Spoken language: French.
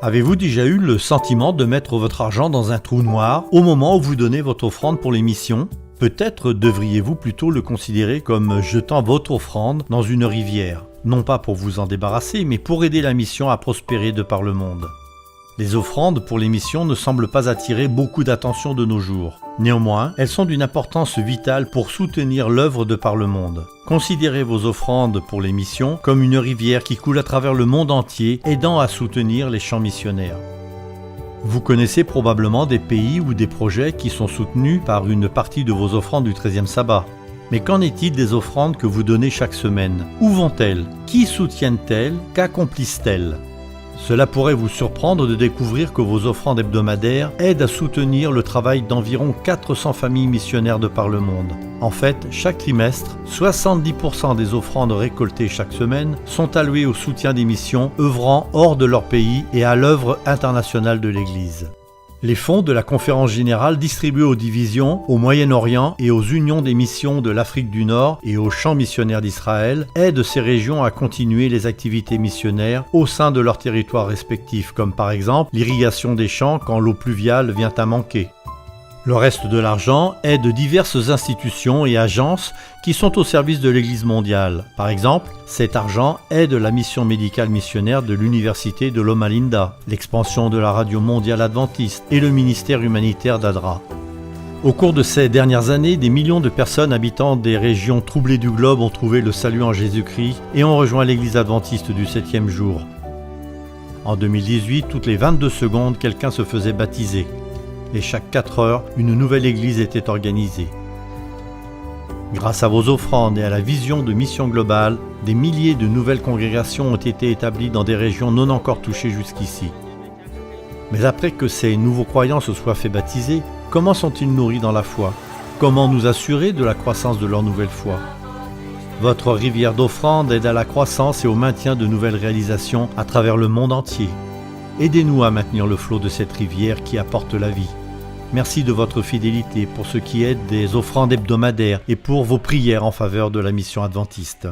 Avez-vous déjà eu le sentiment de mettre votre argent dans un trou noir au moment où vous donnez votre offrande pour les missions ? Peut-être devriez-vous plutôt le considérer comme jetant votre offrande dans une rivière, non pas pour vous en débarrasser, mais pour aider la mission à prospérer de par le monde. Les offrandes pour les missions ne semblent pas attirer beaucoup d'attention de nos jours. Néanmoins, elles sont d'une importance vitale pour soutenir l'œuvre de par le monde. Considérez vos offrandes pour les missions comme une rivière qui coule à travers le monde entier, aidant à soutenir les champs missionnaires. Vous connaissez probablement des pays ou des projets qui sont soutenus par une partie de vos offrandes du 13e sabbat. Mais qu'en est-il des offrandes que vous donnez chaque semaine ? Où vont-elles ? Qui soutiennent-elles ? Qu'accomplissent-elles ? Cela pourrait vous surprendre de découvrir que vos offrandes hebdomadaires aident à soutenir le travail d'environ 400 familles missionnaires de par le monde. En fait, chaque trimestre, 70% des offrandes récoltées chaque semaine sont allouées au soutien des missions œuvrant hors de leur pays et à l'œuvre internationale de l'Église. Les fonds de la Conférence générale distribués aux divisions, au Moyen-Orient et aux unions des missions de l'Afrique du Nord et aux champs missionnaires d'Israël aident ces régions à continuer les activités missionnaires au sein de leurs territoires respectifs, comme par exemple l'irrigation des champs quand l'eau pluviale vient à manquer. Le reste de l'argent aide diverses institutions et agences qui sont au service de l'Église mondiale. Par exemple, cet argent aide la mission médicale missionnaire de l'Université de Loma Linda, l'expansion de la Radio mondiale adventiste et le ministère humanitaire d'Adra. Au cours de ces dernières années, des millions de personnes habitant des régions troublées du globe ont trouvé le salut en Jésus-Christ et ont rejoint l'Église adventiste du 7e jour. En 2018, toutes les 22 secondes, quelqu'un se faisait baptiser. Et chaque 4 heures, une nouvelle église était organisée. Grâce à vos offrandes et à la vision de Mission Globale, des milliers de nouvelles congrégations ont été établies dans des régions non encore touchées jusqu'ici. Mais après que ces nouveaux croyants se soient fait baptiser, comment sont-ils nourris dans la foi ? Comment nous assurer de la croissance de leur nouvelle foi ? Votre rivière d'offrandes aide à la croissance et au maintien de nouvelles réalisations à travers le monde entier. Aidez-nous à maintenir le flot de cette rivière qui apporte la vie. Merci de votre fidélité pour ce qui est des offrandes hebdomadaires et pour vos prières en faveur de la mission adventiste.